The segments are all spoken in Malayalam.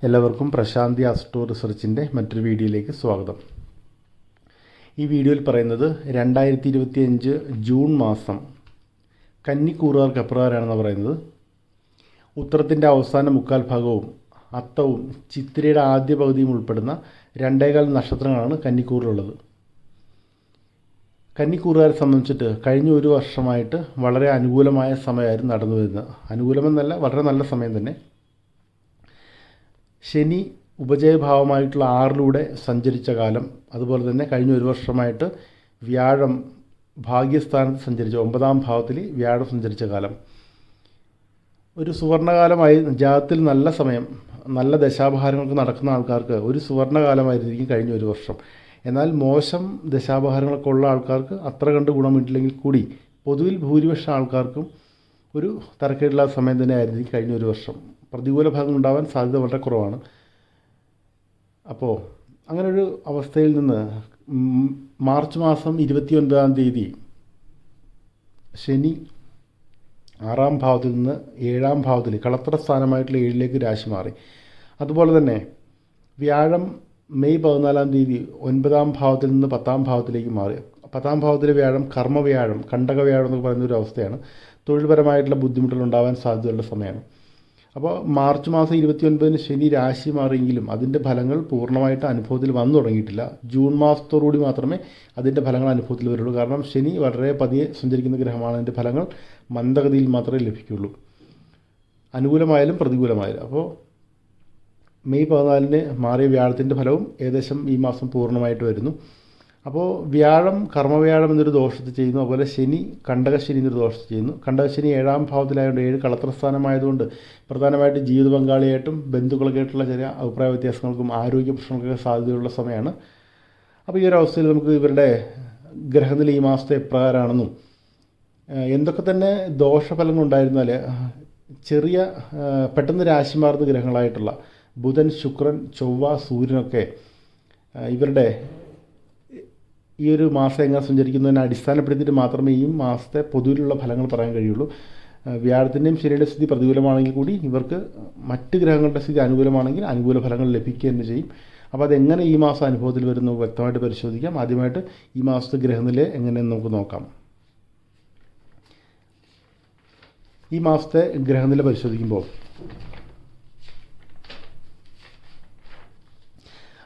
എല്ലാവർക്കും പ്രശാന്തി ആസ്ട്രോ റിസർച്ചിൻ്റെ മറ്റൊരു വീഡിയോയിലേക്ക് സ്വാഗതം. ഈ വീഡിയോയിൽ പറയുന്നത് 2025 ജൂൺ മാസം കന്നിക്കൂറുകാർക്ക് എപ്രകാരമാണെന്ന് പറയുന്നത്. ഉത്തരത്തിൻ്റെ അവസാന മുക്കാൽ ഭാഗവും അത്തവും ചിത്തിരയുടെ ആദ്യ പകുതിയും ഉൾപ്പെടുന്ന 2.25 നക്ഷത്രങ്ങളാണ് കന്നിക്കൂറിലുള്ളത്. കന്നിക്കൂറുകാരെ സംബന്ധിച്ചിട്ട് കഴിഞ്ഞ ഒരു വർഷമായിട്ട് വളരെ അനുകൂലമായ സമയമായിരുന്നു നടന്നു വരുന്നത്. അനുകൂലമെന്നല്ല, വളരെ നല്ല സമയം തന്നെ. ശനി ഉപജയഭാവമായിട്ടുള്ള 6 സഞ്ചരിച്ച കാലം, അതുപോലെ തന്നെ കഴിഞ്ഞ ഒരു വർഷമായിട്ട് വ്യാഴം ഭാഗ്യസ്ഥാനത്ത് സഞ്ചരിച്ച 9-ാം ഭാവത്തിൽ വ്യാഴം സഞ്ചരിച്ച കാലം ഒരു സുവർണകാലമായി. ജാതത്തിൽ നല്ല സമയം, നല്ല ദശാഭാരങ്ങൾക്ക് നടക്കുന്ന ആൾക്കാർക്ക് ഒരു സുവർണകാലമായിരിക്കും കഴിഞ്ഞ ഒരു വർഷം. എന്നാൽ മോശം ദശാഭാരങ്ങളൊക്കെ ഉള്ള ആൾക്കാർക്ക് അത്ര കണ്ട് ഗുണമിട്ടില്ലെങ്കിൽ കൂടി പൊതുവിൽ ഭൂരിപക്ഷം ആൾക്കാർക്കും ഒരു തരക്കേടില്ലാത്ത സമയം തന്നെ ആയിരിക്കും കഴിഞ്ഞ ഒരു വർഷം. പ്രതികൂല ഭാഗം ഉണ്ടാവാൻ സാധ്യത വളരെ കുറവാണ്. അപ്പോൾ അങ്ങനൊരു അവസ്ഥയിൽ നിന്ന് മാർച്ച് മാസം 29-ാം തീയതി ശനി 6-ാം ഭാവത്തിൽ നിന്ന് 7-ാം ഭാവത്തിൽ കളത്ര സ്ഥാനമായിട്ടുള്ള 7-ലേക്ക് രാശി മാറി. അതുപോലെ തന്നെ വ്യാഴം മെയ് 14-ാം തീയതി 9-ാം ഭാവത്തിൽ നിന്ന് 10-ാം ഭാവത്തിലേക്ക് മാറി. 10-ാം ഭാവത്തിലെ വ്യാഴം കർമ്മവ്യാഴം, കണ്ടകവ്യാഴം എന്നൊക്കെ പറയുന്നൊരു അവസ്ഥയാണ്. തൊഴിൽപരമായിട്ടുള്ള ബുദ്ധിമുട്ടുകൾ ഉണ്ടാകാൻ സാധ്യതയുള്ള സമയമാണ്. അപ്പോൾ മാർച്ച് മാസം 29-ന് ശനി രാശി മാറിയെങ്കിലും അതിൻ്റെ ഫലങ്ങൾ പൂർണ്ണമായിട്ട് അനുഭവത്തിൽ വന്നു തുടങ്ങിയിട്ടില്ല. ജൂൺ മാസത്തോടുകൂടി മാത്രമേ അതിൻ്റെ ഫലങ്ങൾ അനുഭവത്തിൽ വരുള്ളൂ. കാരണം ശനി വളരെ പതിയെ സഞ്ചരിക്കുന്ന ഗ്രഹമാണ്. അതിൻ്റെ ഫലങ്ങൾ മന്ദഗതിയിൽ മാത്രമേ ലഭിക്കുകയുള്ളൂ, അനുകൂലമായാലും പ്രതികൂലമായാലും. അപ്പോൾ മെയ് 14-ന് മാറിയ വ്യാഴത്തിൻ്റെ ഫലവും ഏകദേശം ഈ മാസം പൂർണ്ണമായിട്ട് വരുന്നു. അപ്പോൾ വ്യാഴം കർമ്മവ്യാഴം എന്നൊരു ദോഷത്തെ ചെയ്യുന്നു. അതുപോലെ ശനി കണ്ടകശനി എന്നൊരു ദോഷത്തെ ചെയ്യുന്നു. കണ്ടകശനി 7-ാം ഭാവത്തിലായതുകൊണ്ട് 7 കളത്രസ്ഥാനമായതുകൊണ്ട് പ്രധാനമായിട്ട് ജീവിത പങ്കാളിയായിട്ടും ബന്ധുക്കളൊക്കെ ആയിട്ടുള്ള ചെറിയ അഭിപ്രായ വ്യത്യാസങ്ങൾക്കും ആരോഗ്യ പ്രശ്നങ്ങൾക്കൊക്കെ സാധ്യതയുള്ള സമയമാണ്. അപ്പോൾ ഈ ഒരു അവസ്ഥയിൽ നമുക്ക് ഇവരുടെ ഗ്രഹനില ഈ മാസത്തെ എപ്രകാരമാണെന്നും എന്തൊക്കെ തന്നെ ദോഷഫലങ്ങൾ ഉണ്ടായിരുന്നാൽ ചെറിയ പെട്ടെന്ന് രാശി മാറുന്ന ഗ്രഹങ്ങളായിട്ടുള്ള ബുധൻ, ശുക്രൻ, ചൊവ്വ, സൂര്യനൊക്കെ ഇവരുടെ ഈ ഒരു മാസം എങ്ങനെ സഞ്ചരിക്കുന്നതിനെ അടിസ്ഥാനപ്പെടുത്തിയിട്ട് മാത്രമേ ഈ മാസത്തെ പൊതുവിലുള്ള ഫലങ്ങൾ പറയാൻ കഴിയുള്ളൂ. വ്യാഴത്തിൻ്റെയും ശനിയുടെ സ്ഥിതി പ്രതികൂലമാണെങ്കിൽ കൂടി ഇവർക്ക് മറ്റ് ഗ്രഹങ്ങളുടെ സ്ഥിതി അനുകൂലമാണെങ്കിൽ അനുകൂല ഫലങ്ങൾ ലഭിക്കുക തന്നെ ചെയ്യും. അപ്പോൾ അതെങ്ങനെ ഈ മാസം അനുഭവത്തിൽ വരും നമുക്ക് വ്യക്തമായിട്ട് പരിശോധിക്കാം. ആദ്യമായിട്ട് ഈ മാസത്തെ ഗ്രഹനില എങ്ങനെയെന്ന് നമുക്ക് നോക്കാം. ഈ മാസത്തെ ഗ്രഹനില പരിശോധിക്കുമ്പോൾ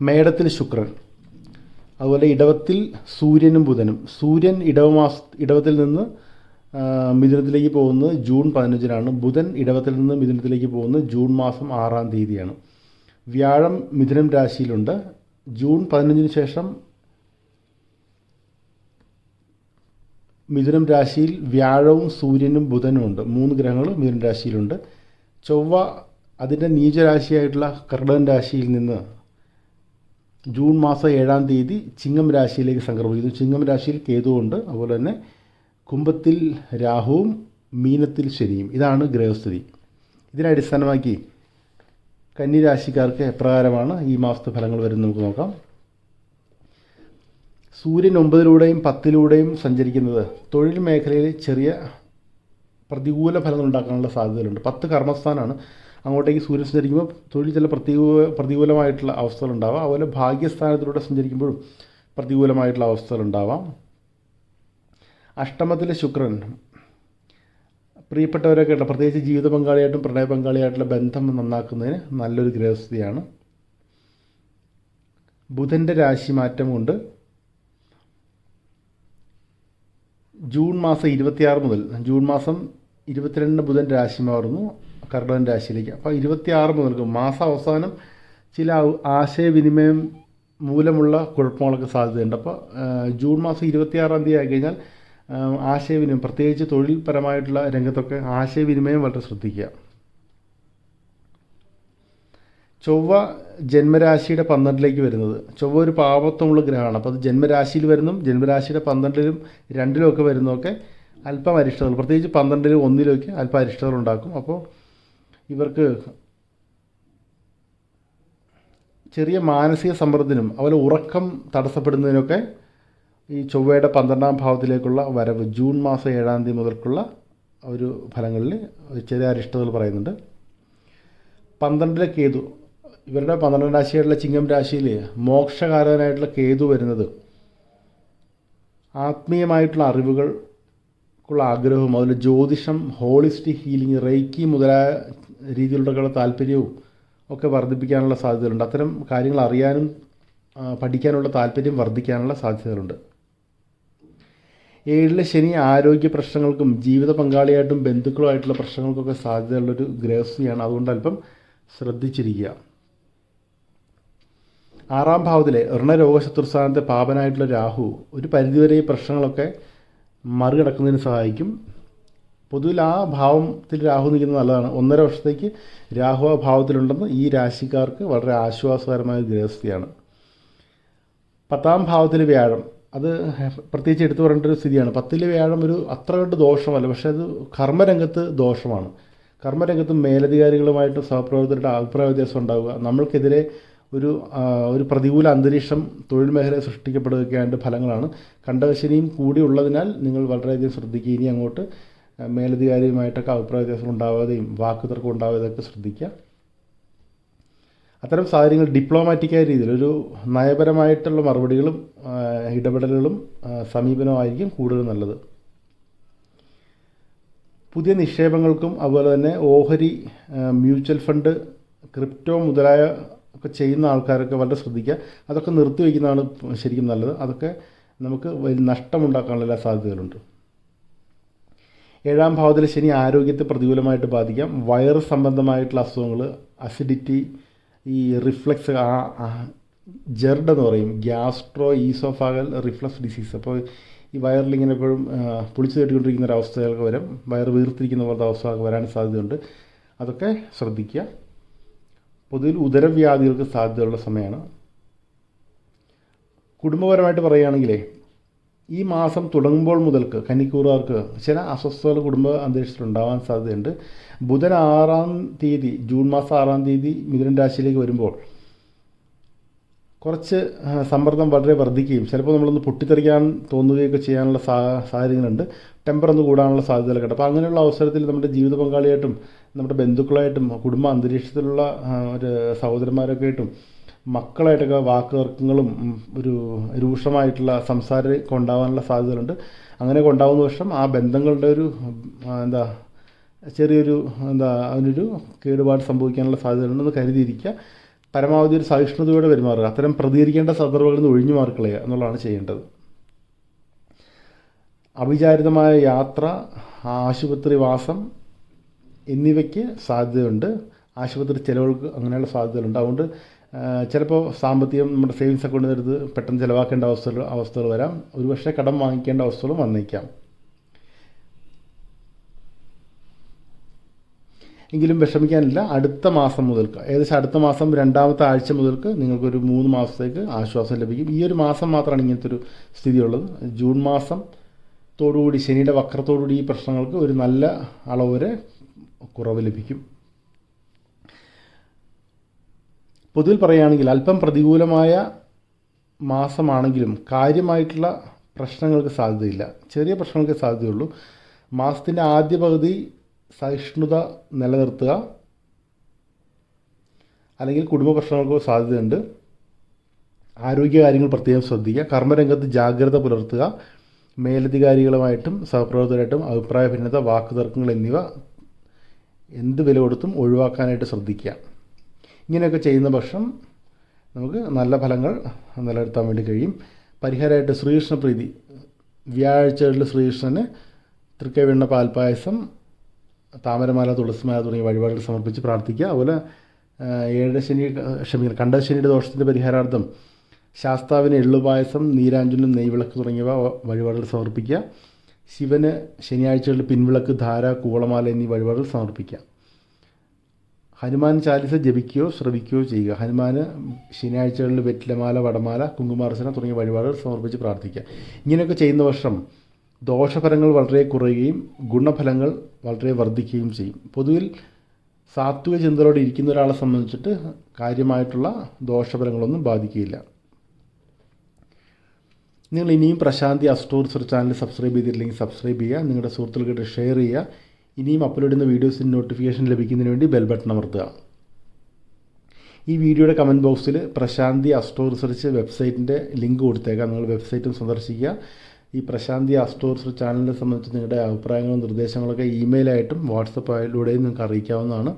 മേടത്തിൽ ശുക്രൻ, അതുപോലെ ഇടവത്തിൽ സൂര്യനും ബുധനും. സൂര്യൻ ഇടവത്തിൽ നിന്ന് മിഥുനത്തിലേക്ക് പോകുന്നത് ജൂൺ 15-നാണ്. ബുധൻ ഇടവത്തിൽ നിന്ന് മിഥുനത്തിലേക്ക് പോകുന്നത് ജൂൺ മാസം 6-ാം തീയതിയാണ്. വ്യാഴം മിഥുനം രാശിയിലുണ്ട്. ജൂൺ 15-ന് ശേഷം മിഥുനം രാശിയിൽ വ്യാഴവും സൂര്യനും ബുധനും ഉണ്ട്. 3 ഗ്രഹങ്ങൾ മിഥുനം രാശിയിലുണ്ട്. ചൊവ്വ അതിൻ്റെ നീചരാശിയായിട്ടുള്ള കർക്കടകൻ രാശിയിൽ നിന്ന് ജൂൺ മാസം 7-ാം തീയതി ചിങ്ങം രാശിയിലേക്ക് സംക്രമിക്കുന്നു. ചിങ്ങം രാശിയിൽ കേതുവുണ്ട്. അതുപോലെ തന്നെ കുംഭത്തിൽ രാഹുവും മീനത്തിൽ ശനിയും. ഇതാണ് ഗ്രഹസ്ഥിതി. ഇതിനെ അടിസ്ഥാനമാക്കി കന്നിരാശിക്കാർക്ക് എപ്രകാരമാണ് ഈ മാസത്തെ ഫലങ്ങൾ വരുന്നത് നമുക്ക് നോക്കാം. സൂര്യൻ 9-ലൂടെയും 10-ലൂടെയും സഞ്ചരിക്കുന്നത് തൊഴിൽ മേഖലയിൽ ചെറിയ പ്രതികൂല ഫലങ്ങൾ ഉണ്ടാക്കാനുള്ള സാധ്യതകളുണ്ട്. 10 കർമ്മസ്ഥാനമാണ്. അങ്ങോട്ടേക്ക് സൂര്യൻ സഞ്ചരിക്കുമ്പോൾ തൊഴിൽ ചില പ്രതികൂലമായിട്ടുള്ള അവസ്ഥകളുണ്ടാവാം. അതുപോലെ ഭാഗ്യസ്ഥാനത്തിലൂടെ സഞ്ചരിക്കുമ്പോഴും പ്രതികൂലമായിട്ടുള്ള അവസ്ഥകളുണ്ടാവാം. അഷ്ടമത്തിലെ ശുക്രൻ പ്രിയപ്പെട്ടവരൊക്കെ ഉള്ള പ്രത്യേകിച്ച് ജീവിത പങ്കാളിയായിട്ടും പ്രണയ പങ്കാളിയായിട്ടുള്ള ബന്ധം നന്നാക്കുന്നതിന് നല്ലൊരു ഗ്രഹസ്ഥിതിയാണ്. ബുധൻ്റെ രാശി മാറ്റം കൊണ്ട് ജൂൺ മാസം 26 മുതൽ ജൂൺ മാസം 22 ബുധൻ രാശി മാറുന്നു കർക്കടകൻ രാശിയിലേക്ക്. അപ്പോൾ 26 മുതൽക്ക് മാസാവസാനം ചില ആശയവിനിമയം മൂലമുള്ള കുഴപ്പങ്ങളൊക്കെ സാധ്യതയുണ്ട്. അപ്പോൾ ജൂൺ മാസം 26-ാം തീയതി ആയിക്കഴിഞ്ഞാൽ ആശയവിനിമയം, പ്രത്യേകിച്ച് തൊഴിൽപരമായിട്ടുള്ള രംഗത്തൊക്കെ ആശയവിനിമയം വളരെ ശ്രദ്ധിക്കുക. ചൊവ്വ ജന്മരാശിയുടെ 12-ലേക്ക് വരുന്നത്. ചൊവ്വ ഒരു പാപത്വമുള്ള ഗ്രഹമാണ്. അപ്പോൾ അത് ജന്മരാശിയിൽ വരുന്നു, ജന്മരാശിയുടെ 12-ലും 2-ലും ഒക്കെ വരുന്നതൊക്കെ അല്പം അരിഷ്ടതകൾ, പ്രത്യേകിച്ച് 12-ലും 1-ലൊക്കെ അല്പം അരിഷ്ടതകൾ ഉണ്ടാക്കും. അപ്പോൾ ഇവർക്ക് ചെറിയ മാനസിക സമ്മർദ്ദത്തിനും അതുപോലെ ഉറക്കം തടസ്സപ്പെടുന്നതിനൊക്കെ ഈ ചൊവ്വയുടെ 12-ാം ഭാവത്തിലേക്കുള്ള വരവ് ജൂൺ മാസം 7-ാം തീയതി മുതൽക്കുള്ള ഒരു ഫലങ്ങളിൽ ചെറിയ അരിഷ്ടതകൾ പറയുന്നുണ്ട്. 12-ലെ കേതു ഇവരുടെ 12 രാശിയായിട്ടുള്ള ചിങ്ങം രാശിയിൽ മോക്ഷകാരകനായിട്ടുള്ള കേതു വരുന്നത് ആത്മീയമായിട്ടുള്ള അറിവുകൾക്കുള്ള ആഗ്രഹവും അതുപോലെ ജ്യോതിഷം, ഹോളിസ്റ്റിക് ഹീലിംഗ്, റെയ്ക്കി മുതലായ രീതിയിലുള്ള താല്പര്യവും ഒക്കെ വർദ്ധിപ്പിക്കാനുള്ള സാധ്യതകളുണ്ട്. അത്തരം കാര്യങ്ങൾ അറിയാനും പഠിക്കാനുള്ള താല്പര്യം വർദ്ധിക്കാനുള്ള സാധ്യതകളുണ്ട്. 7 ശനി ആരോഗ്യ പ്രശ്നങ്ങൾക്കും ജീവിത പങ്കാളിയായിട്ടും ബന്ധുക്കളുമായിട്ടുള്ള പ്രശ്നങ്ങൾക്കൊക്കെ സാധ്യതയുള്ളൊരു ഗ്രഹസ്ഥിതിയാണ്. അതുകൊണ്ട് അല്പം ശ്രദ്ധിച്ചിരിക്കുക. 6-ാം ഭാവത്തിലെ ഋണരോഗശത്രുസ്ഥാനത്തെ പാപനായിട്ടുള്ള രാഹു ഒരു പരിധിവരെ ഈ പ്രശ്നങ്ങളൊക്കെ മറികടക്കുന്നതിന് സഹായിക്കും. പൊതുവിൽ ആ ഭാവത്തിൽ രാഹു നിൽക്കുന്നത് നല്ലതാണ്. 1.5 വർഷത്തേക്ക് രാഹു ആ ഭാവത്തിലുണ്ടെന്ന് ഈ രാശിക്കാർക്ക് വളരെ ആശ്വാസകരമായ ഗ്രഹസ്ഥിതിയാണ്. 10-ാം ഭാവത്തിൽ വ്യാഴം, അത് പ്രത്യേകിച്ച് എടുത്തു പറയേണ്ട ഒരു സ്ഥിതിയാണ്. 10-ൽ വ്യാഴം ഒരു അത്ര കണ്ട് ദോഷമല്ല, പക്ഷേ അത് കർമ്മരംഗത്ത് ദോഷമാണ്. കർമ്മരംഗത്ത് മേലധികാരികളുമായിട്ട് സഹപ്രവർത്തകരുടെ അഭിപ്രായ വ്യത്യാസം ഉണ്ടാവുക, നമ്മൾക്കെതിരെ ഒരു പ്രതികൂല അന്തരീക്ഷം തൊഴിൽ മേഖലയിൽ സൃഷ്ടിക്കപ്പെടുകയൊക്കെയായിട്ട് ഫലങ്ങളാണ്. കണ്ടകശനിയും കൂടി ഉള്ളതിനാൽ നിങ്ങൾ വളരെയധികം ശ്രദ്ധിക്കുക. ഇനി അങ്ങോട്ട് മേലധികാരിയുമായിട്ടൊക്കെ അഭിപ്രായ വ്യത്യാസം ഉണ്ടാവാതെയും വാക്കുതർക്കം ഉണ്ടാവാതെയൊക്കെ ശ്രദ്ധിക്കുക. അത്തരം സാഹചര്യങ്ങൾ ഡിപ്ലോമാറ്റിക്കായ രീതിയിൽ ഒരു നയപരമായിട്ടുള്ള മറുപടികളും ഇടപെടലുകളും സമീപനമായിരിക്കും കൂടുതൽ നല്ലത്. പുതിയ നിക്ഷേപങ്ങൾക്കും അതുപോലെ തന്നെ ഓഹരി, മ്യൂച്വൽ ഫണ്ട്, ക്രിപ്റ്റോ മുതലായ ഒക്കെ ചെയ്യുന്ന ആൾക്കാരൊക്കെ വളരെ ശ്രദ്ധിക്കുക. അതൊക്കെ നിർത്തിവെക്കുന്നതാണ് ശരിക്കും നല്ലത്. അതൊക്കെ നമുക്ക് വലിയ നഷ്ടമുണ്ടാക്കാനുള്ള എല്ലാ സാധ്യതകളുണ്ട്. 7-ാം ഭാവത്തിൽ ശനി ആരോഗ്യത്തെ പ്രതികൂലമായിട്ട് ബാധിക്കാം. വയറ് സംബന്ധമായിട്ടുള്ള അസുഖങ്ങൾ, അസിഡിറ്റി, ഈ റിഫ്ലക്സ്, ജെർഡ് എന്ന് പറയും, ഗ്യാസ്ട്രോ ഈസോഫാഗൽ റിഫ്ലക്സ് ഡിസീസ്. അപ്പോൾ ഈ വയറിലിങ്ങനെ എപ്പോഴും പുളിച്ചു തേട്ടിക്കൊണ്ടിരിക്കുന്ന ഒരു അവസ്ഥയൊക്കെ വരും, വയറ് വീർത്തിരിക്കുന്ന പോലത്തെ അവസ്ഥയൊക്കെ വരാൻ സാധ്യതയുണ്ട്. അതൊക്കെ ശ്രദ്ധിക്കുക. പൊതുവിൽ ഉദരവ്യാധികൾക്ക് സാധ്യതയുള്ള സമയമാണ്. കുടുംബപരമായിട്ട് പറയുകയാണെങ്കിലേ ഈ മാസം തുടങ്ങുമ്പോൾ മുതൽക്ക് കന്നിക്കൂറുകാർക്ക് ചില അസ്വസ്ഥതകൾ കുടുംബ അന്തരീക്ഷത്തിലുണ്ടാകാൻ സാധ്യതയുണ്ട്. ബുധൻ 6-ാം തീയതി, ജൂൺ മാസം 6-ാം തീയതി മിഥുന രാശിയിലേക്ക് വരുമ്പോൾ കുറച്ച് സമ്മർദ്ദം വളരെ വർദ്ധിക്കുകയും ചിലപ്പോൾ നമ്മളൊന്ന് പൊട്ടിത്തെറിക്കാൻ തോന്നുകയൊക്കെ ചെയ്യാനുള്ള സാഹചര്യങ്ങളുണ്ട്. ടെമ്പർ ഒന്ന് കൂടാനുള്ള സാധ്യതകളൊക്കെ ഉണ്ട്. അപ്പോൾ അങ്ങനെയുള്ള അവസരത്തിൽ നമ്മുടെ ജീവിത പങ്കാളിയായിട്ടും നമ്മുടെ ബന്ധുക്കളായിട്ടും കുടുംബ അന്തരീക്ഷത്തിലുള്ള ഒരു സഹോദരന്മാരൊക്കെ ആയിട്ടും മക്കളായിട്ടൊക്കെ വാക്കുതർക്കങ്ങളും ഒരു രൂക്ഷമായിട്ടുള്ള സംസാരമൊക്കെ ഉണ്ടാകാനുള്ള സാധ്യതകളുണ്ട്. അങ്ങനെയൊക്കെ ഉണ്ടാകുന്ന പക്ഷം ആ ബന്ധങ്ങളുടെ ഒരു ചെറിയൊരു അതിനൊരു കേടുപാട് സംഭവിക്കാനുള്ള സാധ്യതകളുണ്ടെന്ന് കരുതിയിരിക്കുക. പരമാവധി ഒരു സഹിഷ്ണുതയോടെ പെരുമാറുക. അത്തരം പ്രതികരിക്കേണ്ട സന്ദർഭങ്ങളിൽ നിന്ന് ഒഴിഞ്ഞു മാറിക്കളയുക എന്നുള്ളതാണ് ചെയ്യേണ്ടത്. അവിചാരിതമായ യാത്ര, ആശുപത്രി വാസം എന്നിവയ്ക്ക് സാധ്യതയുണ്ട്. ആശുപത്രി ചിലവുകൾക്ക് അങ്ങനെയുള്ള സാധ്യതകളുണ്ട്. അതുകൊണ്ട് ചിലപ്പോൾ സാമ്പത്തികം നമ്മുടെ സേവിങ്സ് അക്കൗണ്ടിൽ നിന്ന് എടുത്ത് പെട്ടെന്ന് ചിലവാക്കേണ്ട അവസ്ഥകൾ വരാം. ഒരുപക്ഷെ കടം വാങ്ങിക്കേണ്ട അവസ്ഥകളും വന്നേക്കാം. എങ്കിലും വിഷമിക്കാനില്ല. അടുത്ത മാസം മുതൽക്ക്, ഏകദേശം അടുത്ത മാസം 2-ാമത്തെ ആഴ്ച മുതൽക്ക് നിങ്ങൾക്കൊരു 3 മാസത്തേക്ക് ആശ്വാസം ലഭിക്കും. ഈ ഒരു മാസം മാത്രമാണ് ഇങ്ങനത്തെ ഒരു സ്ഥിതിയുള്ളത്. ജൂൺ മാസത്തോടുകൂടി ശനിയുടെ വക്രത്തോടുകൂടി ഈ പ്രശ്നങ്ങൾക്ക് ഒരു നല്ല അളവ് വരെ കുറവ് ലഭിക്കും. പൊതുവിൽ പറയുകയാണെങ്കിൽ അല്പം പ്രതികൂലമായ മാസമാണെങ്കിലും കാര്യമായിട്ടുള്ള പ്രശ്നങ്ങൾക്ക് സാധ്യതയില്ല. ചെറിയ പ്രശ്നങ്ങൾക്ക് സാധ്യതയുള്ളൂ. മാസത്തിൻ്റെ ആദ്യ പകുതി സഹിഷ്ണുത നിലനിർത്തുക, അല്ലെങ്കിൽ കുടുംബ പ്രശ്നങ്ങൾക്ക് സാധ്യതയുണ്ട്. ആരോഗ്യകാര്യങ്ങൾ പ്രത്യേകം ശ്രദ്ധിക്കുക. കർമ്മരംഗത്ത് ജാഗ്രത പുലർത്തുക. മേലധികാരികളുമായിട്ടും സഹപ്രവർത്തകരായിട്ടും അഭിപ്രായ ഭിന്നത, വാക്കുതർക്കങ്ങൾ എന്നിവ എന്ത് വില കൊടുത്തും ഒഴിവാക്കാനായിട്ട് ശ്രദ്ധിക്കുക. ഇങ്ങനെയൊക്കെ ചെയ്യുന്ന പക്ഷം നമുക്ക് നല്ല ഫലങ്ങൾ നിലനിർത്താൻ വേണ്ടി കഴിയും. പരിഹാരമായിട്ട് ശ്രീകൃഷ്ണ പ്രീതി, വ്യാഴാഴ്ചകളിൽ ശ്രീകൃഷ്ണന് തൃക്കൈവെണ്ണ പാൽപ്പായസം, താമരമാല, തുളസിമാല തുടങ്ങിയ വഴിപാടുകൾ സമർപ്പിച്ച് പ്രാർത്ഥിക്കുക. അതുപോലെ കണ്ടശനിയുടെ ദോഷത്തിൻ്റെ പരിഹാരാർത്ഥം ശാസ്താവിന് എള്ളുപായസം, നീരാഞ്ജനം, നെയ്വിളക്ക് തുടങ്ങിയവ വഴിപാടുകൾ സമർപ്പിക്കുക. ശിവന് ശനിയാഴ്ചകളിൽ പിൻവിളക്ക്, ധാര, കൂവളമാല എന്നീ വഴിപാടുകൾ സമർപ്പിക്കുക. ഹനുമാൻ ചാലിസ ജപിക്കുകയോ ശ്രവിക്കുകയോ ചെയ്യുക. ഹനുമാന് ശനിയാഴ്ചകളിൽ വെറ്റിലമാല, വടമാല, കുങ്കുമാർച്ചന തുടങ്ങിയ വഴിപാടുകൾ സമർപ്പിച്ച് പ്രാർത്ഥിക്കുക. ഇങ്ങനെയൊക്കെ ചെയ്യുന്ന വർഷം ദോഷഫലങ്ങൾ വളരെ കുറയുകയും ഗുണഫലങ്ങൾ വളരെ വർദ്ധിക്കുകയും ചെയ്യും. പൊതുവിൽ സാത്വിക ചിന്തകളോടെ ഇരിക്കുന്ന ഒരാളെ സംബന്ധിച്ചിട്ട് കാര്യമായിട്ടുള്ള ദോഷഫലങ്ങളൊന്നും ബാധിക്കുകയില്ല. നിങ്ങൾ ഇനിയും പ്രശാന്തി അസ്ട്രോ റിസർച്ച് ചാനൽ സബ്സ്ക്രൈബ് ചെയ്തിട്ടില്ലെങ്കിൽ സബ്സ്ക്രൈബ് ചെയ്യുക. നിങ്ങളുടെ സുഹൃത്തുക്കൾക്ക് ഷെയർ ചെയ്യുക. ഇനിയും അപ്ലോഡ് ചെയ്യുന്ന വീഡിയോസിന് നോട്ടിഫിക്കേഷൻ ലഭിക്കുന്നതിന് വേണ്ടി ബെൽ ബട്ടൺ അമർത്തുക. ഈ വീഡിയോയുടെ കമൻറ്റ് ബോക്സിൽ പ്രശാന്തി അസ്ട്രോ റിസർച്ച് വെബ്സൈറ്റിൻ്റെ ലിങ്ക് കൊടുത്തേക്കാം. നിങ്ങൾ വെബ്സൈറ്റും സന്ദർശിക്കുക. ഈ പ്രശാന്തി അസ്ട്രോ റിസർച്ച് ചാനലിനെ സംബന്ധിച്ച് നിങ്ങളുടെ അഭിപ്രായങ്ങളും നിർദ്ദേശങ്ങളൊക്കെ ഇമെയിലായിട്ടും വാട്സപ്പായിലൂടെയും നിങ്ങൾക്ക് അറിയിക്കാവുന്നതാണ്.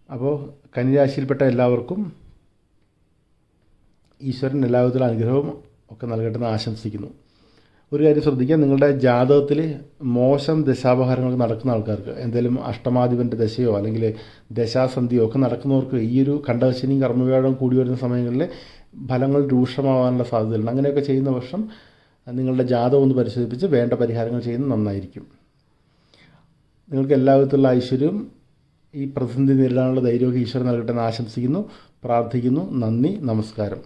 അപ്പോൾ കന്നിരാശിയിൽപ്പെട്ട എല്ലാവർക്കും ഈശ്വരൻ എല്ലാവിധത്തിലുള്ള അനുഗ്രഹവും ഒക്കെ നൽകട്ടെ എന്ന് ആശംസിക്കുന്നു. ഒരു കാര്യം ശ്രദ്ധിക്കുക, നിങ്ങളുടെ ജാതകത്തിൽ മോശം ദശാപഹാരങ്ങളൊക്കെ നടക്കുന്ന ആൾക്കാർക്ക്, എന്തെങ്കിലും അഷ്ടമാധിപൻ്റെ ദശയോ അല്ലെങ്കിൽ ദശാസന്ധിയോ ഒക്കെ നടക്കുന്നവർക്ക് ഈ ഒരു കണ്ടകശനിയും കർമ്മവ്യാഴവും കൂടി വരുന്ന സമയങ്ങളിൽ ഫലങ്ങൾ രൂക്ഷമാവാനുള്ള സാധ്യതയുണ്ട്. അങ്ങനെയൊക്കെ ചെയ്യുന്ന പക്ഷം നിങ്ങളുടെ ജാതകം ഒന്ന് പരിശോധിപ്പിച്ച് വേണ്ട പരിഹാരങ്ങൾ ചെയ്യുന്നത് നന്നായിരിക്കും. നിങ്ങൾക്ക് എല്ലാവിധത്തിലുള്ള ഐശ്വര്യവും ഈ പ്രതിസന്ധി നേരിടാനുള്ള ധൈര്യമൊക്കെ ഈശ്വരൻ നൽകട്ടെ എന്ന് ആശംസിക്കുന്നു, പ്രാർത്ഥിക്കുന്നു. നന്ദി, നമസ്കാരം.